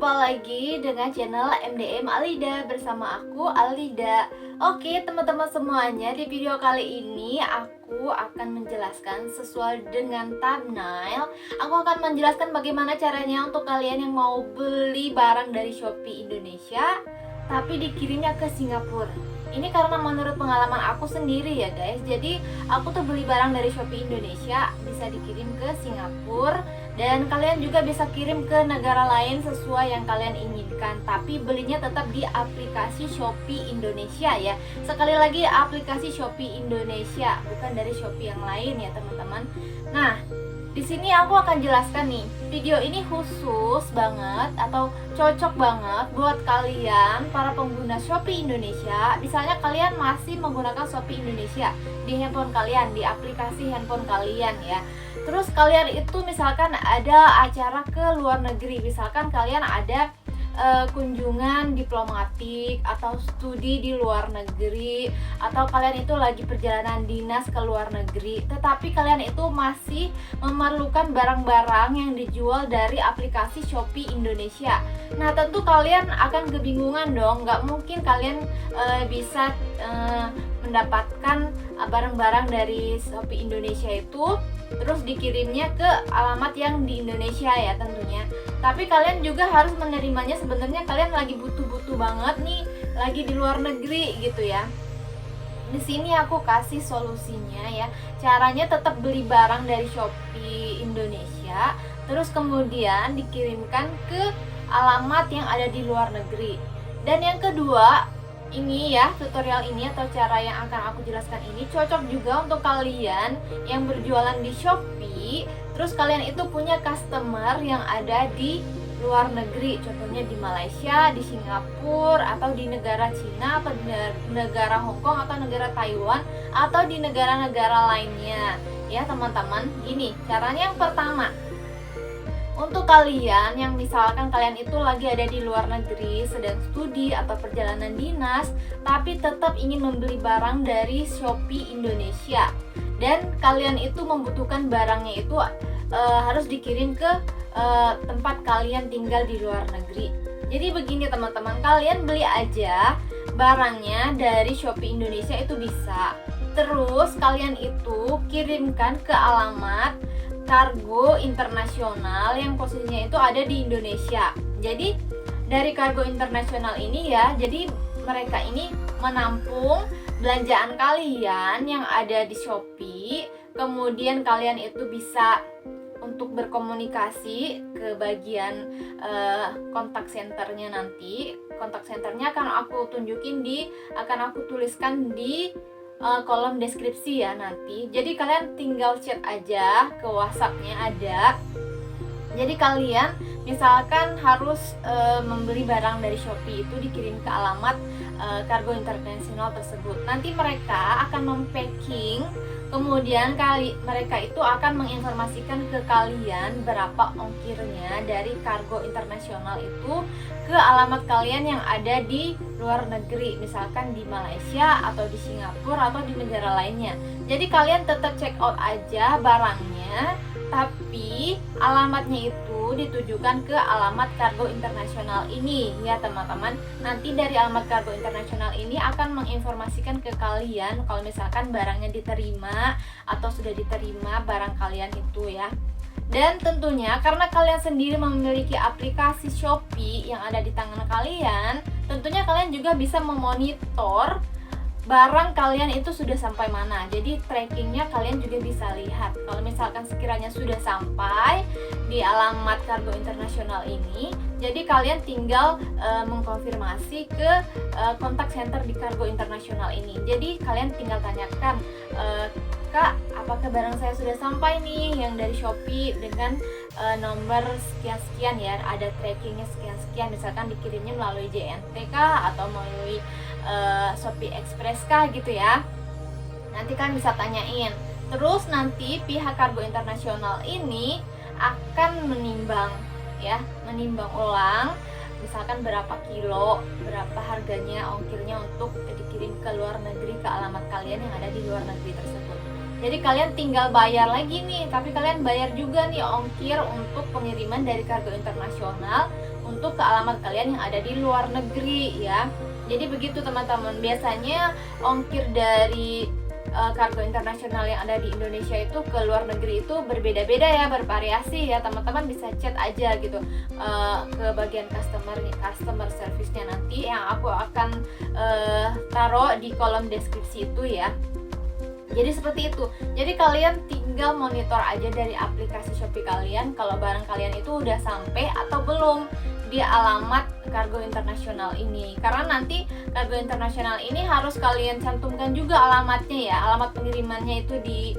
jumpa lagi dengan channel MDM Alida bersama aku Alida. Oke teman-teman semuanya, di video kali ini aku akan menjelaskan sesuai dengan thumbnail. Aku akan menjelaskan bagaimana caranya untuk kalian yang mau beli barang dari Shopee Indonesia tapi dikirimnya ke Singapura. Ini karena menurut pengalaman aku sendiri ya guys. Jadi aku tuh beli barang dari Shopee Indonesia bisa dikirim ke Singapura, dan kalian juga bisa kirim ke negara lain sesuai yang kalian inginkan. Tapi belinya tetap di aplikasi Shopee Indonesia ya. Sekali lagi aplikasi Shopee Indonesia, bukan dari Shopee yang lain ya teman-teman. Nah, di sini aku akan jelaskan nih, video ini khusus banget atau cocok banget buat kalian para pengguna Shopee Indonesia. Misalnya kalian masih menggunakan Shopee Indonesia di handphone kalian, di aplikasi handphone kalian ya. Terus kalian itu misalkan ada acara ke luar negeri, misalkan kalian ada kunjungan diplomatik atau studi di luar negeri, atau kalian itu lagi perjalanan dinas ke luar negeri, tetapi kalian itu masih memerlukan barang-barang yang dijual dari aplikasi Shopee Indonesia. Nah tentu kalian akan kebingungan dong, nggak mungkin kalian bisa mendapatkan barang-barang dari Shopee Indonesia itu terus dikirimnya ke alamat yang di Indonesia ya tentunya. Tapi kalian juga harus menerimanya, sebenarnya kalian lagi butuh-butuh banget nih, lagi di luar negeri gitu ya. Di sini aku kasih solusinya ya. Caranya tetap beli barang dari Shopee Indonesia, terus kemudian dikirimkan ke alamat yang ada di luar negeri. Dan yang kedua, ini ya, tutorial ini atau cara yang akan aku jelaskan ini cocok juga untuk kalian yang berjualan di Shopee, terus kalian itu punya customer yang ada di luar negeri, contohnya di Malaysia, di Singapura, atau di negara Cina, atau di negara Hong Kong, atau negara Taiwan, atau di negara-negara lainnya ya teman-teman. Gini caranya, yang pertama, untuk kalian yang misalkan kalian itu lagi ada di luar negeri, sedang studi atau perjalanan dinas, tapi tetap ingin membeli barang dari Shopee Indonesia, dan kalian itu membutuhkan barangnya itu harus dikirim ke tempat kalian tinggal di luar negeri. Jadi begini teman-teman, kalian beli aja barangnya dari Shopee Indonesia itu bisa. Terus kalian itu kirimkan ke alamat kargo internasional yang posisinya itu ada di Indonesia. Jadi dari kargo internasional ini ya, jadi mereka ini menampung belanjaan kalian yang ada di Shopee. Kemudian kalian itu bisa untuk berkomunikasi ke bagian kontak centernya nanti. Kontak centernya akan aku tunjukin akan aku tuliskan di kolom deskripsi ya nanti. Jadi kalian tinggal chat aja ke WhatsAppnya ada. Jadi kalian misalkan harus membeli barang dari Shopee itu dikirim ke alamat kargo internasional tersebut. Nanti mereka akan mempacking, kemudian mereka itu akan menginformasikan ke kalian berapa ongkirnya dari kargo internasional itu ke alamat kalian yang ada di luar negeri, misalkan di Malaysia atau di Singapura atau di negara lainnya. Jadi kalian tetap check out aja barangnya, tapi alamatnya itu ditujukan ke alamat kargo internasional ini ya teman-teman. Nanti dari alamat kargo internasional ini akan menginformasikan ke kalian kalau misalkan barangnya diterima atau sudah diterima barang kalian itu ya. Dan tentunya karena kalian sendiri memiliki aplikasi Shopee yang ada di tangan kalian, tentunya kalian juga bisa memonitor barang kalian itu sudah sampai mana. Jadi trackingnya kalian juga bisa lihat. Kalau misalkan sekiranya sudah sampai di alamat kargo internasional ini, jadi kalian tinggal mengkonfirmasi ke kontak center di kargo internasional ini. Jadi kalian tinggal tanyakan, Kak, apakah barang saya sudah sampai nih yang dari Shopee dengan nomor sekian-sekian ya, ada trackingnya sekian-sekian, misalkan dikirimnya melalui JNT kah atau melalui Shopee Express kah gitu ya. Nanti kan bisa tanyain. Terus nanti pihak kargo internasional ini akan menimbang ulang misalkan berapa kilo, berapa harganya, ongkirnya untuk dikirim ke luar negeri ke alamat kalian yang ada di luar negeri tersebut. Jadi kalian tinggal bayar lagi nih, tapi kalian bayar juga nih ongkir untuk pengiriman dari kargo internasional untuk untuk ke alamat kalian yang ada di luar negeri ya. Jadi begitu teman-teman, biasanya ongkir dari kargo internasional yang ada di Indonesia itu ke luar negeri itu berbeda-beda ya, bervariasi ya. Teman-teman bisa chat aja gitu ke bagian customer service-nya nanti, yang aku akan taruh di kolom deskripsi itu ya. Jadi seperti itu. Jadi kalian tinggal monitor aja dari aplikasi Shopee kalian kalau barang kalian itu udah sampai atau belum di alamat kargo internasional ini. Karena nanti kargo internasional ini harus kalian cantumkan juga alamatnya ya, alamat pengirimannya itu di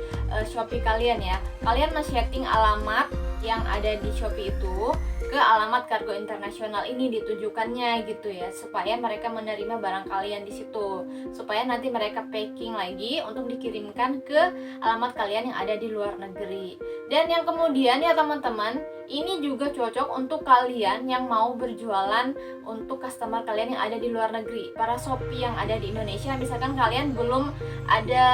Shopee kalian ya. Kalian men-setting alamat yang ada di Shopee itu ke alamat kargo internasional ini ditujukannya gitu ya, supaya mereka menerima barang kalian di situ, supaya nanti mereka packing lagi untuk dikirimkan ke alamat kalian yang ada di luar negeri. Dan yang kemudian ya teman-teman, ini juga cocok untuk kalian yang mau berjualan untuk customer kalian yang ada di luar negeri. Para Shopee yang ada di Indonesia, misalkan kalian belum ada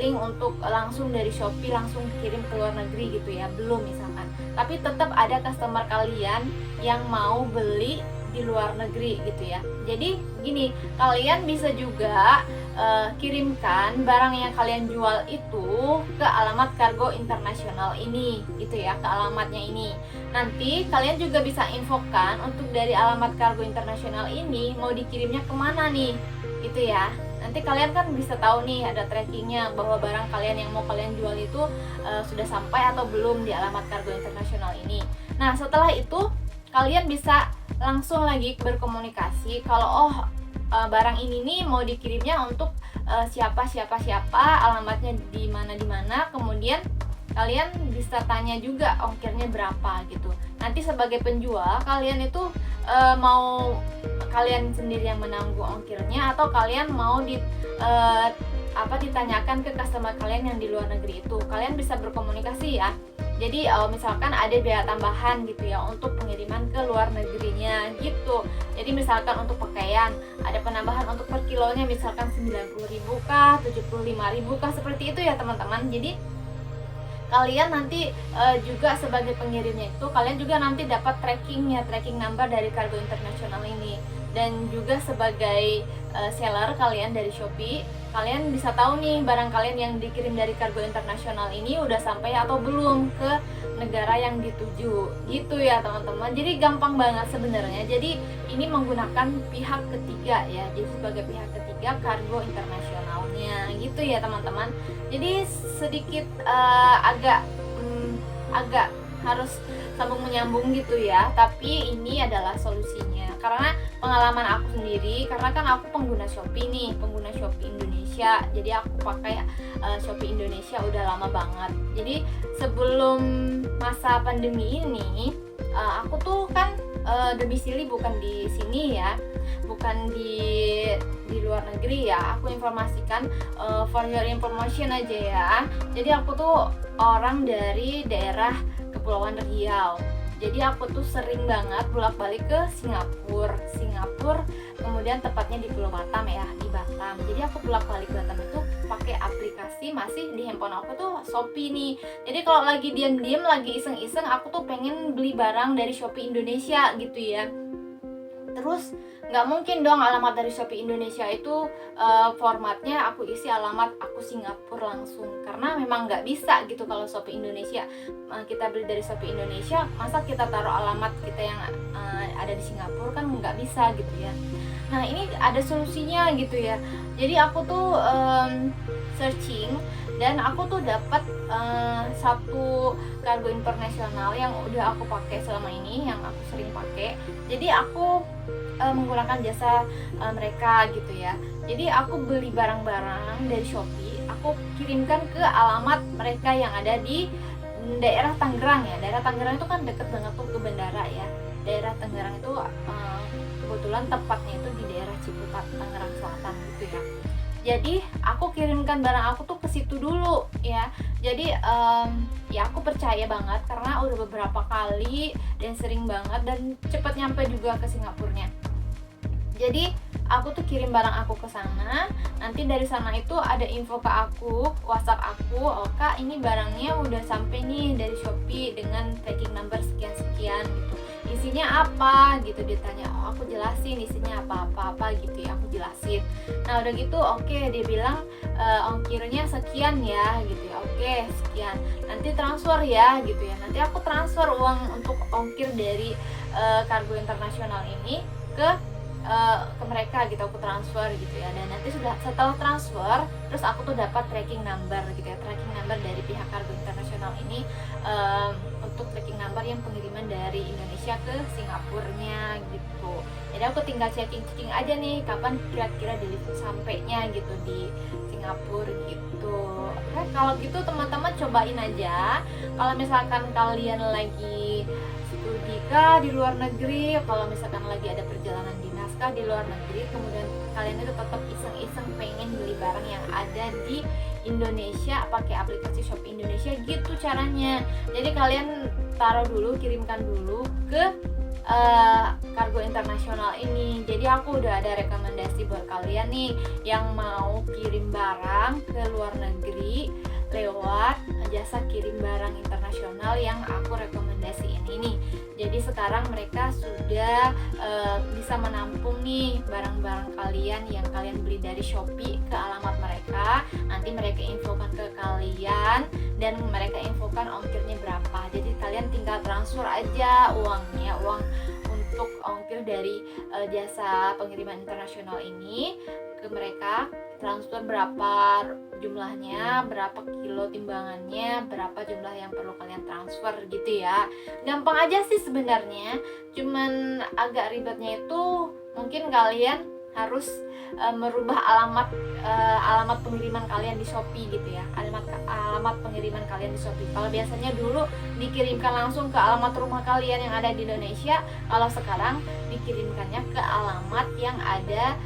link untuk langsung dari Shopee langsung kirim ke luar negeri gitu ya, belum misalkan, tapi tetap ada customer kalian yang mau beli di luar negeri gitu ya. Jadi gini, kalian bisa juga kirimkan barang yang kalian jual itu ke alamat kargo internasional ini gitu ya, ke alamatnya ini. Nanti kalian juga bisa infokan untuk dari alamat kargo internasional ini mau dikirimnya kemana nih gitu ya. Nanti kalian kan bisa tahu nih, ada trackingnya bahwa barang kalian yang mau kalian jual itu sudah sampai atau belum di alamat kargo internasional ini. Nah setelah itu kalian bisa langsung lagi berkomunikasi kalau barang ini nih mau dikirimnya untuk siapa, alamatnya di mana, kemudian kalian bisa tanya juga ongkirnya berapa gitu. Nanti sebagai penjual kalian itu mau kalian sendiri yang menanggung ongkirnya atau kalian mau ditanyakan ke customer kalian yang di luar negeri itu. Kalian bisa berkomunikasi ya. Jadi misalkan ada biaya tambahan gitu ya untuk pengiriman ke luar negerinya gitu. Jadi misalkan untuk pakaian ada penambahan untuk per kilonya misalkan 90.000 kah, 75.000 kah, seperti itu ya teman-teman. Jadi kalian nanti juga sebagai pengirimnya itu kalian juga nanti dapat tracking number dari kargo internasional ini. Dan juga sebagai seller kalian dari Shopee, kalian bisa tahu nih barang kalian yang dikirim dari kargo internasional ini udah sampai atau belum ke negara yang dituju gitu ya teman-teman. Jadi gampang banget sebenarnya. Jadi ini menggunakan pihak ketiga ya, jadi sebagai pihak ketiga kargo internasionalnya gitu ya teman-teman. Jadi sedikit agak harus sambung menyambung gitu ya, tapi ini adalah solusinya karena pengalaman aku sendiri, karena kan aku pengguna Shopee nih, pengguna Shopee Indonesia. Jadi aku pakai Shopee Indonesia udah lama banget. Jadi sebelum masa pandemi ini aku tuh kan domisili bukan di sini ya, bukan di luar negeri ya. Aku informasikan for your information aja ya. Jadi aku tuh orang dari daerah Kepulauan Riau. Jadi aku tuh sering banget bolak-balik ke Singapura, kemudian tepatnya di Pulau Batam ya, di Batam. Jadi aku bolak-balik Batam itu pakai aplikasi, masih di handphone aku tuh Shopee nih. Jadi kalau lagi diam-diam, lagi iseng-iseng, aku tuh pengen beli barang dari Shopee Indonesia gitu ya. Terus nggak mungkin dong alamat dari Shopee Indonesia itu formatnya aku isi alamat aku Singapura langsung, karena memang nggak bisa gitu. Kalau Shopee Indonesia kita beli dari Shopee Indonesia, masa kita taruh alamat kita yang ada di Singapura, kan nggak bisa gitu ya. Nah ini ada solusinya gitu ya. Jadi aku tuh searching dan aku tuh dapat satu kargo internasional yang udah aku pakai selama ini, yang aku sering pakai. Jadi aku menggunakan jasa mereka gitu ya. Jadi aku beli barang-barang dari Shopee, aku kirimkan ke alamat mereka yang ada di daerah Tangerang ya. Daerah Tangerang itu kan deket banget tuh ke bandara ya. Daerah Tangerang itu kebetulan tepatnya itu di daerah Ciputat, Tangerang Selatan gitu ya. Jadi aku kirimkan barang aku tuh ke situ dulu ya. Jadi ya aku percaya banget karena udah beberapa kali dan sering banget dan cepet nyampe juga ke Singapurnya. Jadi aku tuh kirim barang aku ke sana, nanti dari sana itu ada info ke aku, WhatsApp aku, oh Kak ini barangnya udah sampai nih dari Shopee dengan tracking number sekian-sekian gitu. isinya apa gitu, ditanya. Oh, aku jelasin isinya apa gitu ya, aku jelasin. Nah udah gitu oke, dia bilang ongkirnya sekian ya gitu ya. Oke sekian, nanti transfer ya gitu ya. Nanti aku transfer uang untuk ongkir dari kargo internasional ini ke mereka gitu, aku transfer gitu ya. Dan nanti setelah transfer, terus aku tuh dapat tracking number gitu ya, tracking number dari pihak kargo internasional ini, untuk tracking number yang pengiriman dari Indonesia ke Singapurnya gitu. Jadi aku tinggal checking aja nih kapan kira-kira delivery sampainya gitu di Singapura gitu. Oke, kalau gitu teman-teman cobain aja. Kalau misalkan kalian lagi studi kah di luar negeri, kalau misalkan lagi ada perjalanan dinas kah di luar negeri, kemudian kalian itu tetap iseng-iseng pengen beli barang yang ada di Indonesia pakai aplikasi Shopee Indonesia gitu caranya. Jadi kalian taruh dulu, kirimkan dulu ke kargo internasional ini. Jadi aku udah ada rekomendasi buat kalian nih yang mau kirim barang ke luar negeri lewat jasa kirim barang internasional yang aku rekomendasiin ini. Jadi sekarang mereka sudah bisa menampung nih barang-barang kalian yang kalian beli dari Shopee ke alamat mereka. Nanti mereka infokan ke kalian dan mereka infokan ongkirnya berapa. Jadi kalian tinggal transfer aja uangnya, uang untuk ongkir dari jasa pengiriman internasional ini ke mereka. Transfer berapa jumlahnya, berapa kilo timbangannya, berapa jumlah yang perlu kalian transfer gitu ya. Gampang aja sih sebenarnya, cuman agak ribetnya itu mungkin kalian harus merubah alamat pengiriman kalian di Shopee gitu ya, alamat pengiriman kalian di Shopee. Kalau biasanya dulu dikirimkan langsung ke alamat rumah kalian yang ada di Indonesia, kalau sekarang dikirimkannya ke alamat yang ada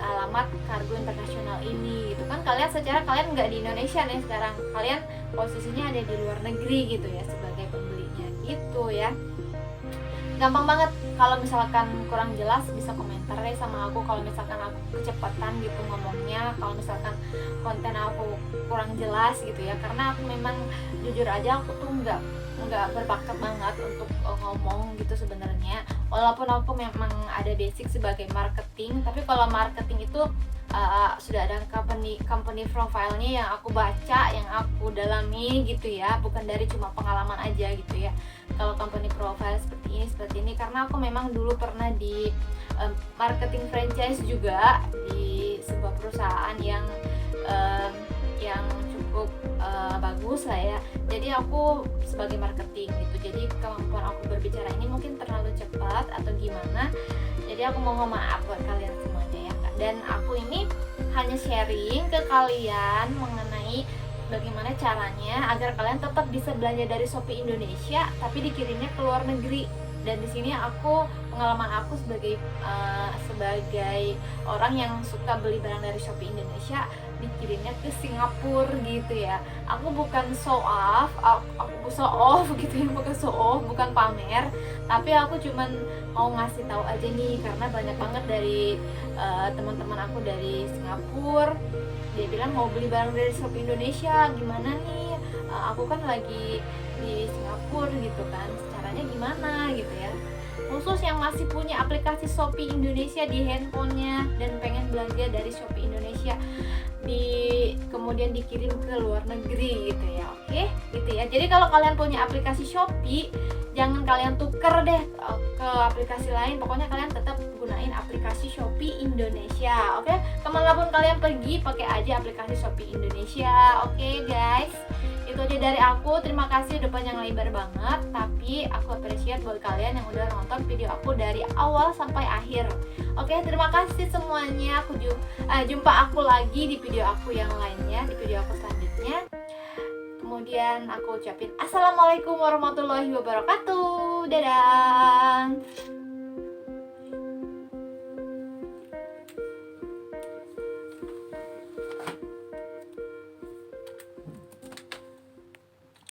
alamat kargo internasional ini gitu kan. Kalian nggak di Indonesia nih sekarang, kalian posisinya ada di luar negeri gitu ya sebagai pembelinya gitu ya. Gampang banget. Kalau misalkan kurang jelas bisa komentar deh sama aku kalau misalkan aku kecepatan gitu ngomongnya, kalau misalkan konten aku kurang jelas gitu ya, karena aku memang jujur aja aku tuh nggak berbakat banget untuk ngomong gitu sebenarnya. Walaupun aku memang ada basic sebagai marketing, tapi kalau marketing itu sudah ada company profile-nya yang aku baca, yang aku dalami gitu ya, bukan dari cuma pengalaman aja gitu ya. Kalau company profile seperti ini karena aku memang dulu pernah di marketing franchise juga di sebuah perusahaan yang cukup bagus lah ya. Jadi aku sebagai marketing gitu, jadi kemampuan aku berbicara ini mungkin terlalu cepat atau gimana. Jadi aku mohon maaf buat kalian semuanya ya. Dan aku ini hanya sharing ke kalian mengenai bagaimana caranya agar kalian tetap bisa belanja dari Shopee Indonesia tapi dikirimnya ke luar negeri. Dan di sini pengalaman aku sebagai orang yang suka beli barang dari Shopee Indonesia dikirimnya ke Singapura gitu ya. Aku bukan show off gitu ya, bukan pamer, tapi aku cuman mau ngasih tahu aja nih karena banyak banget dari teman-teman aku dari Singapura. Dia bilang mau beli barang dari Shopee Indonesia, gimana nih? Aku kan lagi di Singapura gitu kan, caranya gimana gitu ya. Khusus yang masih punya aplikasi Shopee Indonesia di handphonenya dan pengen belanja dari Shopee Indonesia kemudian dikirim ke luar negeri gitu ya. Oke, gitu ya. Jadi kalau kalian punya aplikasi Shopee, jangan kalian tuker deh ke aplikasi lain. Pokoknya kalian tetap gunain aplikasi Shopee Indonesia. Oke, kemanapun kalian pergi pakai aja aplikasi Shopee Indonesia. Oke guys, itu aja dari aku. Terima kasih udah panjang lebar banget, tapi aku appreciate buat kalian yang udah nonton video aku dari awal sampai akhir. Oke, terima kasih semuanya. Jumpa aku lagi di video aku yang lainnya, di video aku selanjutnya. Kemudian aku ucapin assalamualaikum warahmatullahi wabarakatuh. Dadah.